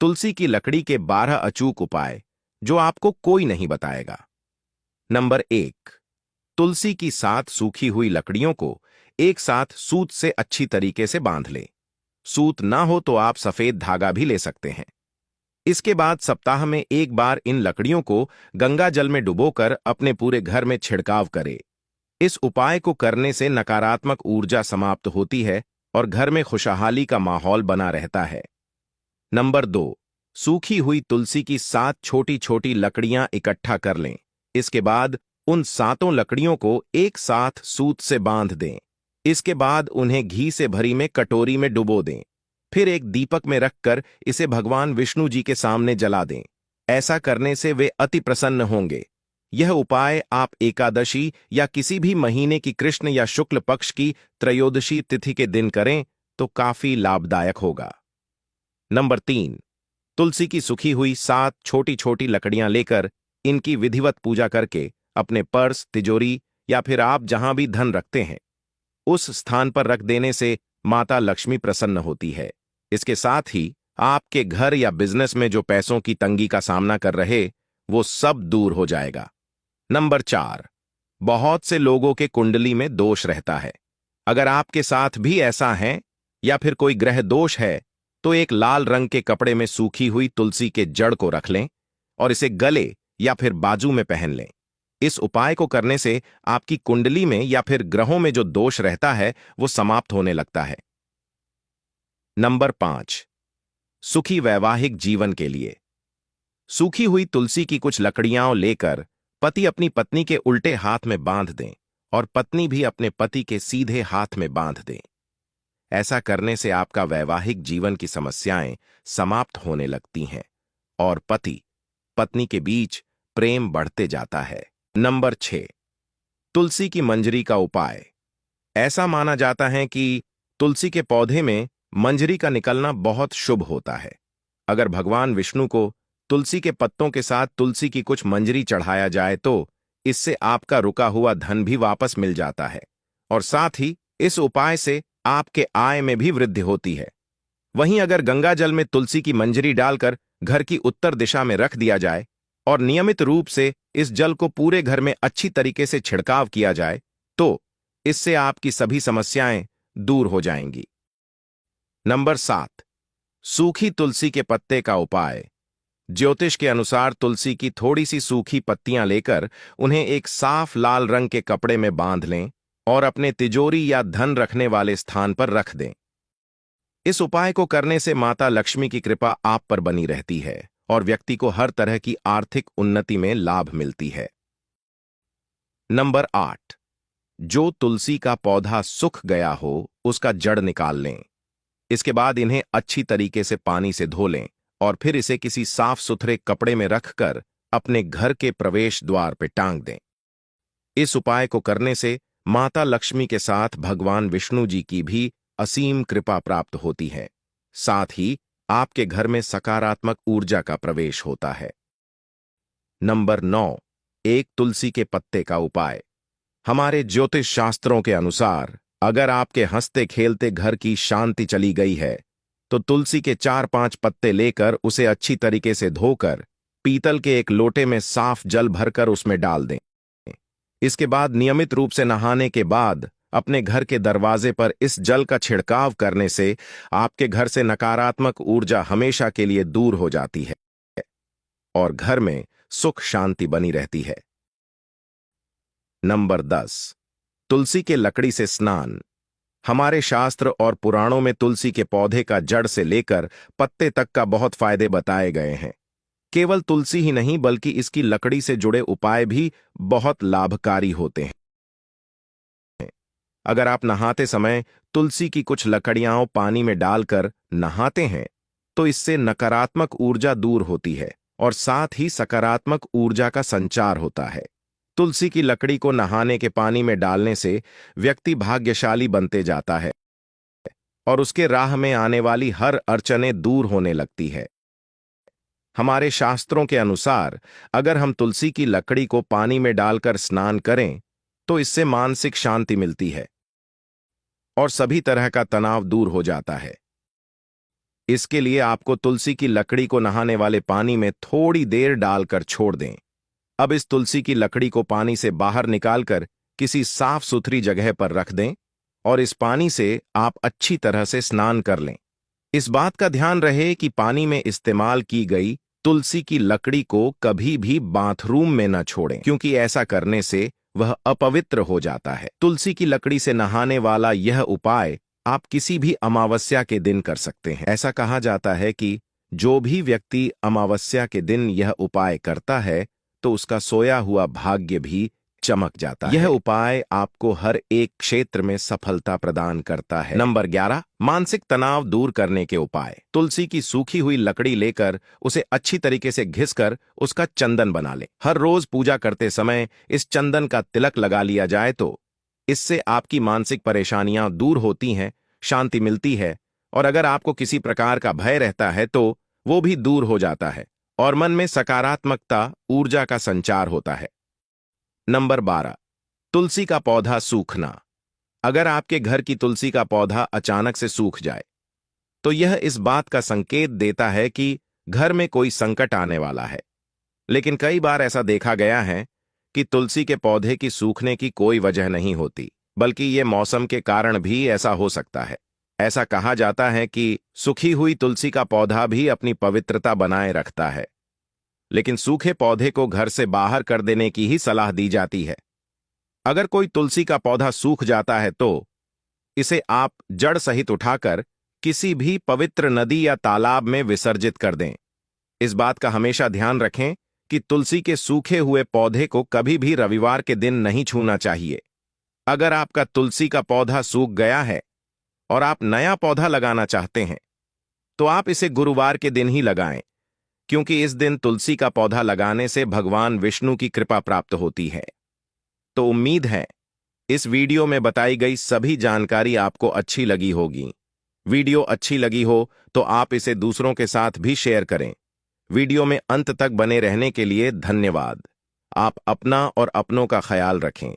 तुलसी की लकड़ी के 12 अचूक उपाय जो आपको कोई नहीं बताएगा। नंबर 1, तुलसी की 7 सूखी हुई लकड़ियों को एक साथ सूत से अच्छी तरीके से बांध लें। सूत ना हो तो आप सफेद धागा भी ले सकते हैं। इसके बाद सप्ताह में एक बार इन लकड़ियों को गंगा जल में डुबोकर अपने पूरे घर में छिड़काव करें। इस उपाय को करने से नकारात्मक ऊर्जा समाप्त होती है और घर में खुशहाली का माहौल बना रहता है। नंबर 2, सूखी हुई तुलसी की 7 छोटी छोटी लकड़ियां इकट्ठा कर लें। इसके बाद उन 7 लकड़ियों को एक साथ सूत से बांध दें। इसके बाद उन्हें घी से भरी में कटोरी में डुबो दें। फिर एक दीपक में रखकर इसे भगवान विष्णु जी के सामने जला दें। ऐसा करने से वे अति प्रसन्न होंगे। यह उपाय आप एकादशी या किसी भी महीने की कृष्ण या शुक्ल पक्ष की त्रयोदशी तिथि के दिन करें तो काफी लाभदायक होगा। नंबर 3, तुलसी की सूखी हुई 7 छोटी छोटी लकड़ियां लेकर इनकी विधिवत पूजा करके अपने पर्स, तिजोरी या फिर आप जहां भी धन रखते हैं उस स्थान पर रख देने से माता लक्ष्मी प्रसन्न होती है। इसके साथ ही आपके घर या बिजनेस में जो पैसों की तंगी का सामना कर रहे वो सब दूर हो जाएगा। नंबर 4, बहुत से लोगों के कुंडली में दोष रहता है। अगर आपके साथ भी ऐसा है या फिर कोई ग्रह दोष है तो एक लाल रंग के कपड़े में सूखी हुई तुलसी के जड़ को रख लें और इसे गले या फिर बाजू में पहन लें। इस उपाय को करने से आपकी कुंडली में या फिर ग्रहों में जो दोष रहता है वो समाप्त होने लगता है। नंबर 5, सुखी वैवाहिक जीवन के लिए सूखी हुई तुलसी की कुछ लकड़ियां लेकर पति अपनी पत्नी के उल्टे हाथ में बांध दें और पत्नी भी अपने पति के सीधे हाथ में बांध दें। ऐसा करने से आपका वैवाहिक जीवन की समस्याएं समाप्त होने लगती हैं और पति पत्नी के बीच प्रेम बढ़ते जाता है। नंबर 6, तुलसी की मंजरी का उपाय। ऐसा माना जाता है कि तुलसी के पौधे में मंजरी का निकलना बहुत शुभ होता है। अगर भगवान विष्णु को तुलसी के पत्तों के साथ तुलसी की कुछ मंजरी चढ़ाया जाए तो इससे आपका रुका हुआ धन भी वापस मिल जाता है और साथ ही इस उपाय से आपके आय में भी वृद्धि होती है। वहीं अगर गंगा जल में तुलसी की मंजरी डालकर घर की उत्तर दिशा में रख दिया जाए और नियमित रूप से इस जल को पूरे घर में अच्छी तरीके से छिड़काव किया जाए तो इससे आपकी सभी समस्याएं दूर हो जाएंगी। नंबर 7, सूखी तुलसी के पत्ते का उपाय। ज्योतिष के अनुसार तुलसी की थोड़ी सी सूखी पत्तियां लेकर उन्हें एक साफ लाल रंग के कपड़े में बांध लें और अपने तिजोरी या धन रखने वाले स्थान पर रख दें। इस उपाय को करने से माता लक्ष्मी की कृपा आप पर बनी रहती है और व्यक्ति को हर तरह की आर्थिक उन्नति में लाभ मिलती है। नंबर 8, जो तुलसी का पौधा सूख गया हो उसका जड़ निकाल लें। इसके बाद इन्हें अच्छी तरीके से पानी से धो लें और फिर इसे किसी साफ सुथरे कपड़े में रखकर अपने घर के प्रवेश द्वार पर टांग दें। इस उपाय को करने से माता लक्ष्मी के साथ भगवान विष्णु जी की भी असीम कृपा प्राप्त होती है। साथ ही आपके घर में सकारात्मक ऊर्जा का प्रवेश होता है। नंबर 9, एक तुलसी के पत्ते का उपाय। हमारे ज्योतिष शास्त्रों के अनुसार अगर आपके हंसते खेलते घर की शांति चली गई है तो तुलसी के 4-5 पत्ते लेकर उसे अच्छी तरीके से धोकर पीतल के एक लोटे में साफ जल भरकर उसमें डाल दें। इसके बाद नियमित रूप से नहाने के बाद अपने घर के दरवाजे पर इस जल का छिड़काव करने से आपके घर से नकारात्मक ऊर्जा हमेशा के लिए दूर हो जाती है और घर में सुख शांति बनी रहती है। नंबर 10, तुलसी के लकड़ी से स्नान। हमारे शास्त्र और पुराणों में तुलसी के पौधे का जड़ से लेकर पत्ते तक का बहुत फायदे बताए गए हैं। केवल तुलसी ही नहीं बल्कि इसकी लकड़ी से जुड़े उपाय भी बहुत लाभकारी होते हैं। अगर आप नहाते समय तुलसी की कुछ लकड़ियां पानी में डालकर नहाते हैं तो इससे नकारात्मक ऊर्जा दूर होती है और साथ ही सकारात्मक ऊर्जा का संचार होता है। तुलसी की लकड़ी को नहाने के पानी में डालने से व्यक्ति भाग्यशाली बनते जाता है और उसके राह में आने वाली हर अड़चनें दूर होने लगती है। हमारे शास्त्रों के अनुसार अगर हम तुलसी की लकड़ी को पानी में डालकर स्नान करें तो इससे मानसिक शांति मिलती है और सभी तरह का तनाव दूर हो जाता है। इसके लिए आपको तुलसी की लकड़ी को नहाने वाले पानी में थोड़ी देर डालकर छोड़ दें। अब इस तुलसी की लकड़ी को पानी से बाहर निकालकर किसी साफ सुथरी जगह पर रख दें और इस पानी से आप अच्छी तरह से स्नान कर लें। इस बात का ध्यान रहे कि पानी में इस्तेमाल की गई तुलसी की लकड़ी को कभी भी बाथरूम में न छोड़ें, क्योंकि ऐसा करने से वह अपवित्र हो जाता है। तुलसी की लकड़ी से नहाने वाला यह उपाय आप किसी भी अमावस्या के दिन कर सकते हैं। ऐसा कहा जाता है कि जो भी व्यक्ति अमावस्या के दिन यह उपाय करता है तो उसका सोया हुआ भाग्य भी चमक जाता है। यह उपाय आपको हर एक क्षेत्र में सफलता प्रदान करता है। नंबर 11, मानसिक तनाव दूर करने के उपाय। तुलसी की सूखी हुई लकड़ी लेकर उसे अच्छी तरीके से घिसकर उसका चंदन बना लें। हर रोज पूजा करते समय इस चंदन का तिलक लगा लिया जाए तो इससे आपकी मानसिक परेशानियां दूर होती हैं, शांति मिलती है और अगर आपको किसी प्रकार का भय रहता है तो वो भी दूर हो जाता है और मन में सकारात्मकता, ऊर्जा का संचार होता है। नंबर 12, तुलसी का पौधा सूखना। अगर आपके घर की तुलसी का पौधा अचानक से सूख जाए तो यह इस बात का संकेत देता है कि घर में कोई संकट आने वाला है। लेकिन कई बार ऐसा देखा गया है कि तुलसी के पौधे की सूखने की कोई वजह नहीं होती, बल्कि ये मौसम के कारण भी ऐसा हो सकता है। ऐसा कहा जाता है कि सूखी हुई तुलसी का पौधा भी अपनी पवित्रता बनाए रखता है, लेकिन सूखे पौधे को घर से बाहर कर देने की ही सलाह दी जाती है। अगर कोई तुलसी का पौधा सूख जाता है तो इसे आप जड़ सहित उठाकर किसी भी पवित्र नदी या तालाब में विसर्जित कर दें। इस बात का हमेशा ध्यान रखें कि तुलसी के सूखे हुए पौधे को कभी भी रविवार के दिन नहीं छूना चाहिए। अगर आपका तुलसी का पौधा सूख गया है और आप नया पौधा लगाना चाहते हैं तो आप इसे गुरुवार के दिन ही लगाएं, क्योंकि इस दिन तुलसी का पौधा लगाने से भगवान विष्णु की कृपा प्राप्त होती है। तो उम्मीद है इस वीडियो में बताई गई सभी जानकारी आपको अच्छी लगी होगी। वीडियो अच्छी लगी हो तो आप इसे दूसरों के साथ भी शेयर करें। वीडियो में अंत तक बने रहने के लिए धन्यवाद। आप अपना और अपनों का ख्याल रखें।